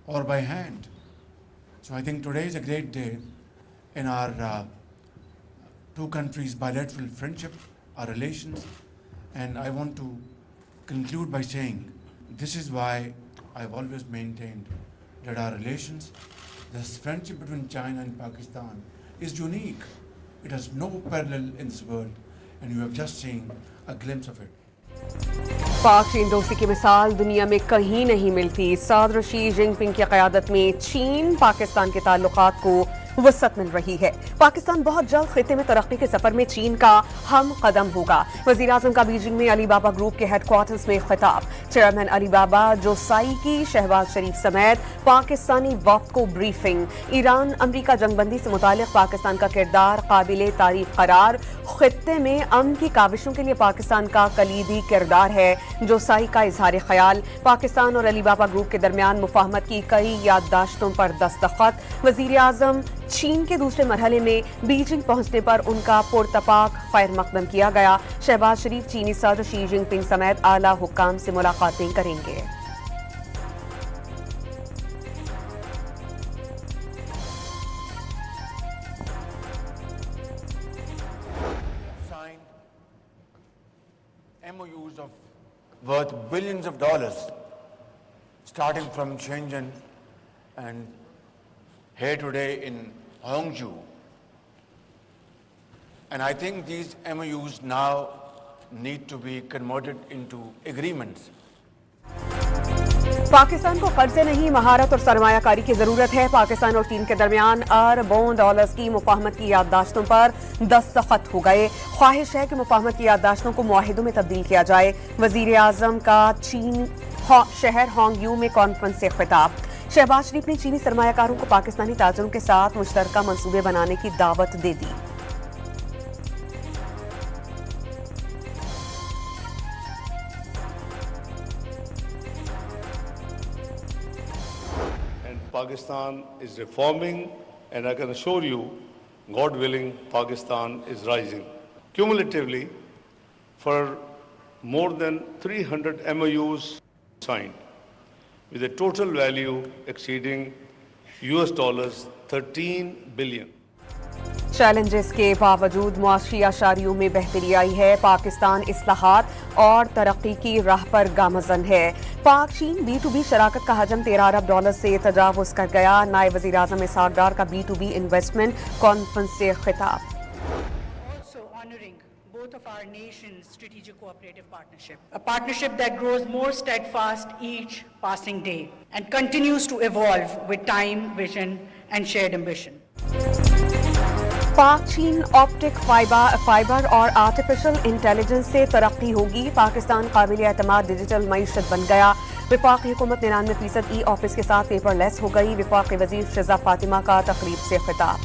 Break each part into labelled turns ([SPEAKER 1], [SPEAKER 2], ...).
[SPEAKER 1] or by hand. So I think today is a great day in our two countries' bilateral friendship, our relations, and I want to conclude by saying this is why I've always maintained that our relations, this friendship between China and Pakistan is unique. It has no parallel in this world, and you have just seen a glimpse of it.
[SPEAKER 2] पाक चीन दोस्ती की मिसाल दुनिया में कहीं नहीं मिलती। सदर शी जिनपिंग की क़यादत में चीन पाकिस्तान के ताल्लुकात को वसअत मिल रही है। पाकिस्तान बहुत जल्द खिते में तरक्की के सफर में चीन का हम कदम होगा। वज़ीर आज़म का बीजिंग में अली बाबा ग्रुप के हेडक्वार्टर्स में खिताब। चेयरमैन अली बाबा जोसाई की शहबाज शरीफ समेत पाकिस्तानी वफ़द को ब्रीफिंग। ईरान अमरीका जंगबंदी से मुतालिक पाकिस्तान का किरदार काबिले तारीफ करार। खित्ते में अमन की काविशों के लिए पाकिस्तान का कलीदी किरदार है। जोसाई का इजहार ख्याल। पाकिस्तान और अली बाबा ग्रुप के दरमियान मुफाहमत की कई याददाश्तों पर दस्तखत। वज़ीर आज़म चीन के दूसरे मरहले में बीजिंग पहुंचने पर उनका पुरतपाक खैर मकदम किया गया। शहबाज शरीफ चीनी सदर शी जिनपिंग समेत आला हुक्काम से मुलाकातें करेंगे।
[SPEAKER 1] MOUs of worth billions of dollars, starting from Shenzhen and here today in Hangzhou. And I think these MOUs now need to be converted into agreements.
[SPEAKER 2] Pakistan को कर्जे नहीं, महारत और सरमायाकारी की जरूरत है। पाकिस्तान और चीन के दरमियान अरबों डॉलर्स की मुफाहमत की याददाश्तों पर दस्तखत हो गए। ख्वाहिश है कि मुफाहमत की याददाश्तों को मुआहिदों में तब्दील किया जाए। वजीर आजम का चीन शहर हांगयू में कॉन्फ्रेंस से खिताब। शहबाज शरीफ ने चीनी सरमायाकारों को पाकिस्तानी ताजरों के साथ मुश्तरका मंसूबे बनाने की दावत दे दी।
[SPEAKER 3] Pakistan is reforming, and I can assure you, God willing, Pakistan is rising. Cumulatively, for more than 300 MOUs signed, with a total value exceeding $13 billion.
[SPEAKER 2] Challenges के बावजूद मुआशी आशारियों में बेहतरी आई है। पाकिस्तान इस्लाहात और तरक्की की राह पर गामज़न है। पाक चीन B2B शराकत का हजम $13 अरब से तजावुज़ कर गया। नायब वज़ीर आज़म इसहाक़ डार का B2B इन्वेस्टमेंट कॉन्फ्रेंस से खिताब।
[SPEAKER 4] Both of our nations' strategic cooperative partnership, a partnership that grows more steadfast each passing day and continues to evolve with time, vision and shared ambition.
[SPEAKER 2] पाक चीन ऑप्टिक फाइबर और artificial intelligence से तरक्की होगी। पाकिस्तान काबिल एतमाद डिजिटल मईशत बन गया। वफाकी हुकूमत 99% ई ऑफिस के साथ पेपरलेस हो गई। वफाकी वजीर शहज़ाद फातिमा का तकरीब से खिताब।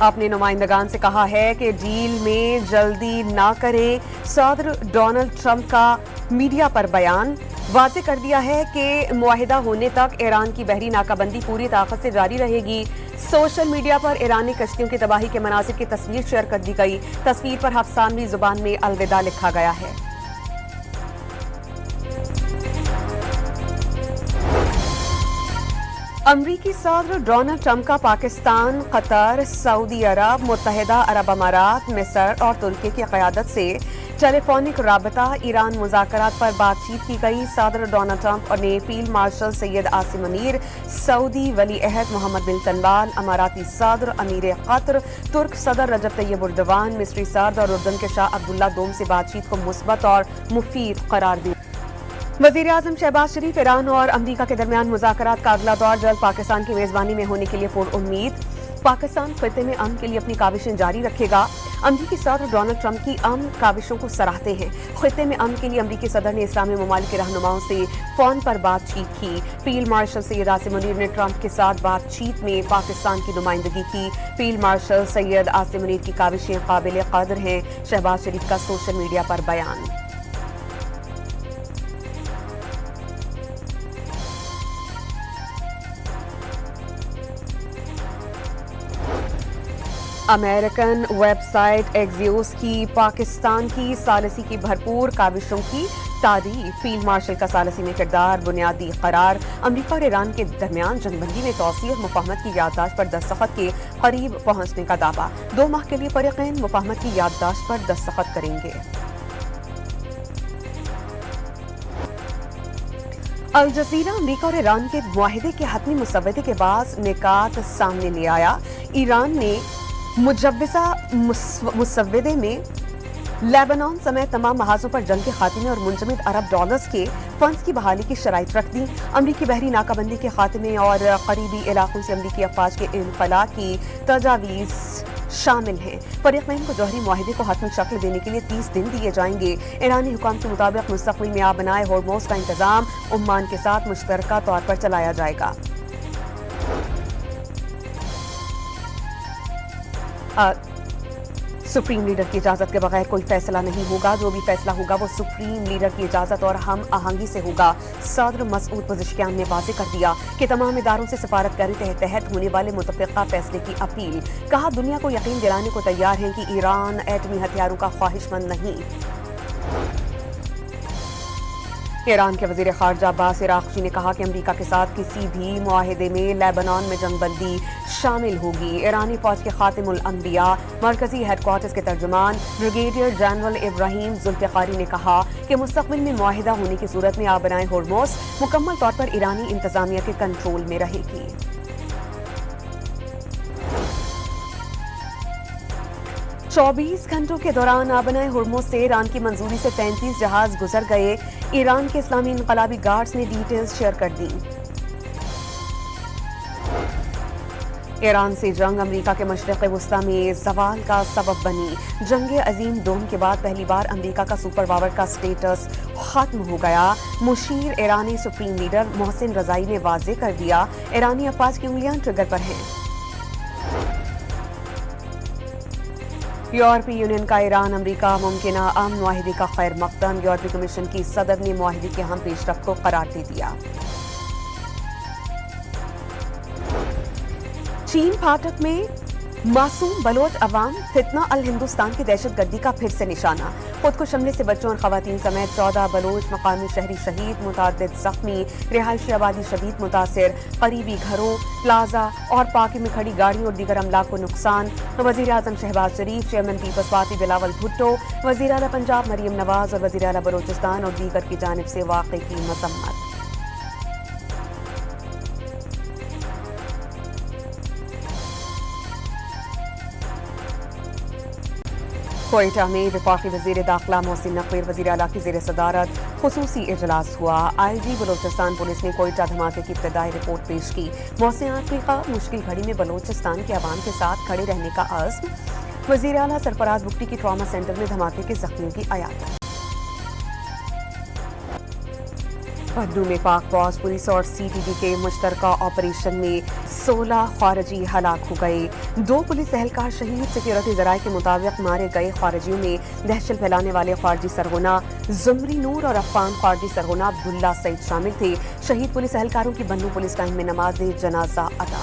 [SPEAKER 2] अपने नुमाइंदगान से कहा है कि डील में जल्दी ना करें। सदर डोनाल्ड ट्रंप का मीडिया पर बयान। वाज़ेह कर दिया है कि मुआहिदा होने तक ईरान की बहरी नाकाबंदी पूरी ताकत से जारी रहेगी। सोशल मीडिया पर ईरानी कश्तियों की तबाही के मनासिर की तस्वीर शेयर कर दी गई। तस्वीर पर हफ्सानवी जुबान में अलविदा लिखा गया है। अमरीकी सदर डोनाल्ड ट्रंप का पाकिस्तान, कतर, सऊदी अरब, मुत्तहिदा अरब अमारात, मिस्र और तुर्की की क़यादत से टेलीफोनिक राबता। ईरान मुज़ाकरात पर बातचीत की गई। सदर डोनाल्ड ट्रंप ने field marshal Syed Asim Munir, Saudi वली अहद मोहम्मद बिन सलमान, अमाराती सदर अमीर कतर, तुर्क सदर रजब तैयब एर्दोगान, मिस्री सदर और उर्दन के शाह अब्दुल्ला दोम से बातचीत को मुस्बत और मुफीद करार दिया। वज़ीर आज़म शहबाज शरीफ ईरान और अमरीका के दरमियान मुज़ाकरात का अगला दौर जल्द पाकिस्तान की मेज़बानी में होने के लिए पुरउम्मीद। पाकिस्तान खित्ते में अमन के लिए अपनी काविशें जारी रखेगा। अमरीकी सदर डोनाल्ड ट्रंप की अमन काविशों को सराहते हैं। खित्ते में अमन के लिए अमरीकी सदर ने इस्लामी ममालिक के रहनुमाओं से फ़ोन पर बातचीत की। फील्ड मार्शल सैयद आसिम मुनीर ने ट्रंप के साथ बातचीत में पाकिस्तान की नुमाइंदगी की। फील्ड मार्शल सैयद आसिम मुनीर की काविशें काबिल कदर हैं। शहबाज शरीफ का सोशल मीडिया पर बयान। अमेरिकन वेबसाइट एक्सियोस की पाकिस्तान की सालिसी की भरपूर काविशों की تعریف فیلڈ مارشل کا ثالثی میں کردار بنیادی قرار امریکہ اور ایران کے درمیان جنگ بندی میں توسیع اور مفاہمت کی یادداشت پر دستخط کے قریب پہنچنے کا دعویٰ 2 ماہ کے لیے فریقین مفاہمت کی یادداشت پر دستخط کریں گے الجزیرہ امریکہ اور ایران کے معاہدے کے حتمی مسودے کے بعد نکات سامنے لے آیا ایران نے مجوزہ مسودے میں لیبنان سمیت تمام محاذوں پر جنگ کے خاتمے اور منجمد ارب ڈالرز کے فنڈز کی بحالی کی شرائط رکھ دی امریکی بحری ناکہ بندی کے خاتمے اور قریبی علاقوں سے امریکی افواج کے انخلاء کی تجاویز شامل ہیں فریقین کو جوہری معاہدے کو حتمی شکل دینے کے لیے 30 دن دیے جائیں گے ایرانی حکام کے مطابق مستقبل میں آبنائے ہورموز کا انتظام عمان کے ساتھ مشترکہ طور پر چلایا جائے گا سپریم لیڈر کی اجازت کے بغیر کوئی فیصلہ نہیں ہوگا جو بھی فیصلہ ہوگا وہ سپریم لیڈر کی اجازت اور ہم آہنگی سے ہوگا صدر مسعود پزشکیان نے واضح کر دیا کہ تمام اداروں سے سفارتکاری کے تحت ہونے والے متفقہ فیصلے کی اپیل کہا دنیا کو یقین دلانے کو تیار ہے کہ ایران ایٹمی ہتھیاروں کا خواہش مند نہیں ایران کے وزیر خارجہ عباس عراقچی نے کہا کہ امریکہ کے ساتھ کسی بھی معاہدے میں لیبنان میں جنگ بندی شامل ہوگی ایرانی فوج کے خاتم الانبیاء مرکزی ہیڈ کوارٹرز کے ترجمان بریگیڈیئر جنرل ابراہیم ذوالفقاری نے کہا کہ مستقبل میں معاہدہ ہونے کی صورت میں آبنائے ہورموز مکمل طور پر ایرانی انتظامیہ کے کنٹرول میں رہے گی 24 گھنٹوں کے دوران آبنائے ہورموز سے ایران کی منظوری سے 35 جہاز گزر گئے ایران کے اسلامی انقلابی گارڈز نے ڈیٹیلز شیئر کر دی ایران سے جنگ امریکہ کے مشرق وسطی میں زوال کا سبب بنی جنگ عظیم دوم کے بعد پہلی بار امریکہ کا سپر پاور کا سٹیٹس ختم ہو گیا مشیر ایرانی سپریم لیڈر محسن رضائی نے واضح کر دیا ایرانی افواج کی انگلیاں ٹریگر پر ہیں یورپی یونین کا ایران امریکہ ممکنہ امن معاہدے کا خیر مقدم یورپی کمیشن کی صدر نے معاہدے کے اہم پیش رفت کو قرار دے دیا چین پھاٹک میں معصوم بلوچ عوام فتنہ الہندوستان کی دہشت گردی کا پھر سے نشانہ خود کو حملے سے بچوں اور خواتین سمیت 14 بلوچ مقامی شہری شہید متعدد زخمی رہائشی آبادی شدید متاثر قریبی گھروں پلازا اور پارکنگ میں کھڑی گاڑیوں اور دیگر املاک کو نقصان وزیر اعظم Shehbaz Sharif chairman peoples party Bilawal Bhutto وزیر اعلیٰ پنجاب مریم نواز اور وزیر اعلیٰ بلوچستان اور دیگر کی جانب سے واقعے کی مذمت کوئٹہ میں وفاقی وزیر داخلہ محسن نقوی وزیر اعلیٰ کی زیر صدارت خصوصی اجلاس ہوا آئی جی بلوچستان پولیس نے کوئٹہ دھماکے کی ابتدائی رپورٹ پیش کی محسن نقوی کا مشکل گھڑی میں بلوچستان کے عوام کے ساتھ کھڑے رہنے کا عزم وزیر اعلیٰ سرفراز بگٹی کی ٹراما سینٹر میں دھماکے کے زخمیوں کی عیادت پڈو میں پاک فوج پولیس اور سی ٹی ڈی کے مشترکہ آپریشن میں 16 خارجی ہلاک ہو گئے 2 پولیس اہلکار شہید سیکیورٹی ذرائع کے مطابق مارے گئے خارجیوں میں دہشت پھیلانے والے خارجی سرغنہ زمری نور اور افغان خارجی سرغنہ عبداللہ سعید شامل تھے شہید پولیس اہلکاروں کی بنو پولیس لائن میں نماز جنازہ ادا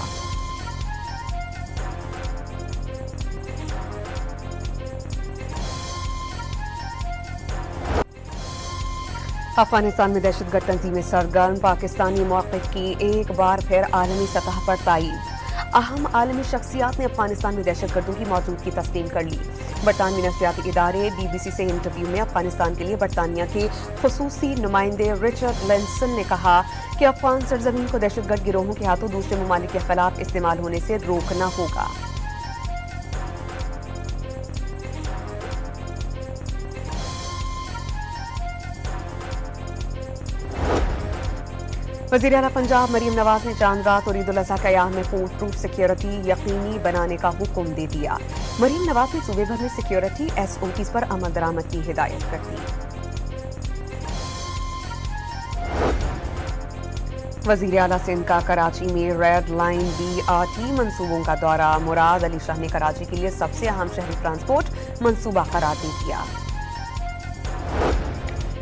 [SPEAKER 2] افغانستان میں دہشت گرد تنظیمیں سرگرم پاکستانی موقف کی ایک بار پھر عالمی سطح پر تائید اہم عالمی شخصیات نے افغانستان میں دہشت گردوں کی موجودگی تسلیم کر لی برطانوی نشریاتی ادارے بی بی سی سے انٹرویو میں افغانستان کے لیے برطانیہ کے خصوصی نمائندے رچرڈ لینسن نے کہا کہ افغان سرزمین کو دہشت گرد گروہوں کے ہاتھوں دوسرے ممالک کے خلاف استعمال ہونے سے روکنا ہوگا وزیر اعلیٰ پنجاب مریم نواز نے چاند رات اور عید الاضحیٰ کے ایام میں فوڈ پروف سیکیورٹی یقینی بنانے کا حکم دے دیا مریم نواز نے صوبے بھر میں سیکیورٹی ایس او پیز پر عمل درآمد کی ہدایت کر دی وزیر اعلیٰ سندھ کا کراچی میں red line B R T منصوبوں کا دورہ مراد علی شاہ نے کراچی کے لیے سب سے اہم شہری ٹرانسپورٹ منصوبہ قرار دے دیا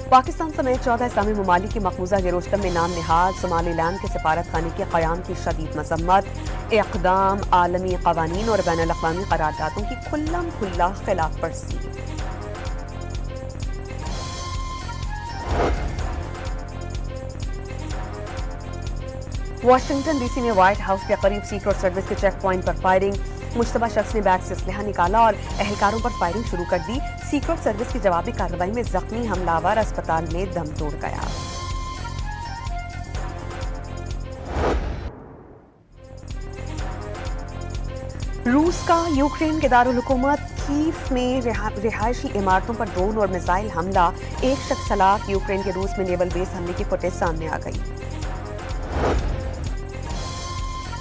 [SPEAKER 2] پاکستان سمیت 14 اسلامی ممالک کی مقبوضہ یروشلم میں نام نہاد صومالی لینڈ کے سفارت خانے کے قیام کی شدید مذمت اقدام عالمی قوانین اور بین الاقوامی قراردادوں کی کھلم کھلا خلاف ورزی वॉशिंगटन डीसी में व्हाइट हाउस के करीब सीक्रेट सर्विस के चेक पॉइंट पर फायरिंग, मुश्तबा शख्स ने बैग से असलहा निकाला और एहलकारों पर फायरिंग शुरू कर दी। सीक्रेट सर्विस की जवाबी कार्रवाई में जख्मी हमलावर अस्पताल में दम तोड़ गया। रूस का यूक्रेन के दारुल हुकूमत कीव में रिहायशी इमारतों पर ड्रोन और मिसाइल हमला, एक शख्स हलाक। यूक्रेन के रूस में नेवल बेस हमले की फुटेज सामने आ गई।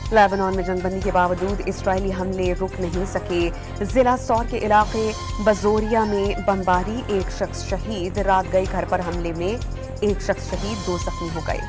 [SPEAKER 2] लेबनान में जंगबंदी के बावजूद इसराइली हमले रुक नहीं सके। जिला सौर के इलाके बजोरिया में बमबारी, एक शख्स शहीद। रात गई घर पर हमले में एक शख्स शहीद, 2 जख्मी हो गए।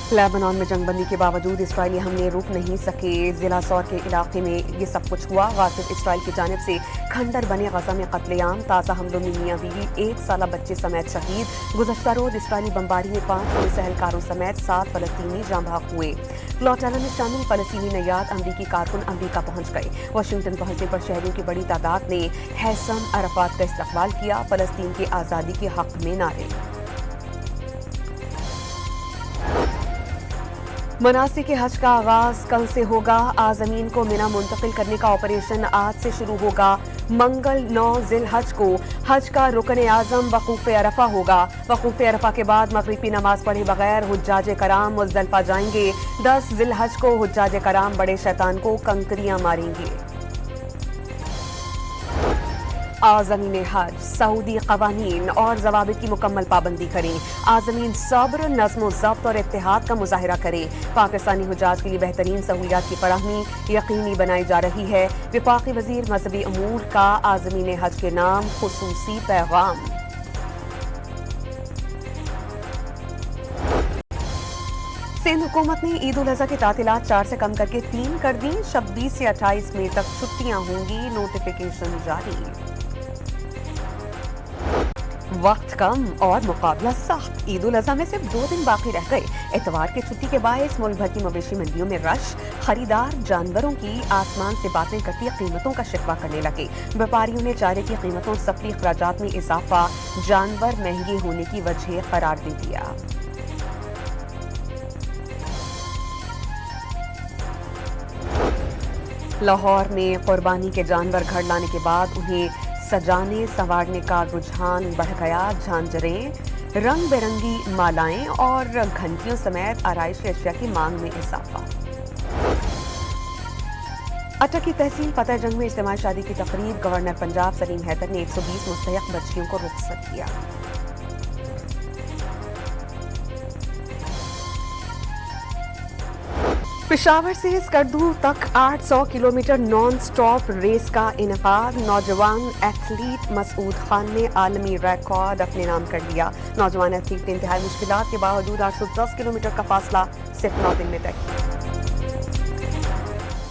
[SPEAKER 2] लेबनान में जंगबंदी के बावजूद इसराइली हमले रुक नहीं सके। जिला सौर के इलाके में ये सब कुछ हुआ। गासिब इसराइल की जानिब से खंडर बने गजा में कत्लेआम, ताज़ा हमलों में मियाँ बीवी, 1 साला बच्चे समेत शहीद। गुज़श्ता रोज इसराइली बमबारी में 5 पुलिस एहलकारों समेत 7 फलस्तीनी जाँ बहक हुए। फ्लोटाला में शामिल फलस्तीनी नैयाद अमरीकी कारकुन अमरीका पहुंच गए। वाशिंगटन पहुंचने पर शहरियों की बड़ी तादाद ने हैसम अरफात का इस्तकबाल किया। फलस्तीन की आज़ादी के हक में नारे। मनासिक हज का आगाज कल से होगा। आज़मीन को मिना मुंतकिल करने का ऑपरेशन आज से शुरू होगा। मंगल 9 ज़िल हज को हज का रुकन आज़म वक़ूफ़ अरफा होगा। वक़ूफ़ अरफा के बाद मगरिबी नमाज पढ़े बगैर हुज्जाज कराम मुज़दलिफ़ा जाएंगे। 10 ज़िल हज को हुज्जाज कराम बड़े शैतान को कंकरियां मारेंगे। आज़मीन हज सऊदी कवानीन और ज़वाबित की मुकम्मल पाबंदी करें। आज़मीन सब्र, नज़्म ज़ब्त और इत्तेहाद का मुज़ाहिरा करें। पाकिस्तानी हुज्जाज के लिए बेहतरीन सहूलियात की फराहमी यकीनी बनाई जा रही है। वफाकी वज़ीर मज़हबी अमूर का आज़मीन हज के नाम खुसूसी पैगाम। सिंध हुकूमत ने ईद उल अज़हा की तातीलात 4 से कम करके 3 कर दी। 26 से 28 मई तक छुट्टियां होंगी, नोटिफिकेशन जारी। वक्त कम और मुकाबला सख्त। ईद उल अज़हा में सिर्फ 2 दिन बाकी रह गए। इतवार की छुट्टी के बायस मुल्क भर की मवेशी मंडियों में रश। खरीदार जानवरों की आसमान से बातें करती कीमतों का शिकवा करने लगे। व्यापारियों ने चारे की कीमतों, सफरी अखराजात में इजाफा जानवर महंगे होने की वजह करार दे दिया। लाहौर में कुर्बानी के जानवर घर लाने के बाद उन्हें सजाने संवारने का रुझान बढ़ गया। झांझरें, रंग बिरंगी मालाएं और घंटियों समेत आराइशी अशिया की मांग में इजाफा। अटक की तहसील फतेह जंग में इज्तिमाई शादी की तकरीब। गवर्नर पंजाब सलीम हैदर ने 120 मुस्तहक बच्चियों को रुखसत किया। पेशावर से स्कर्दू तक 800 किलोमीटर नॉन स्टॉप रेस का इनेकाद। नौजवान एथलीट मसूद खान ने आलमी रिकॉर्ड अपने नाम कर लिया। नौजवान एथलीट ने इंतहाई मुश्किलात के बावजूद 810 किलोमीटर का फासला सिर्फ 9 दिन में तय किया।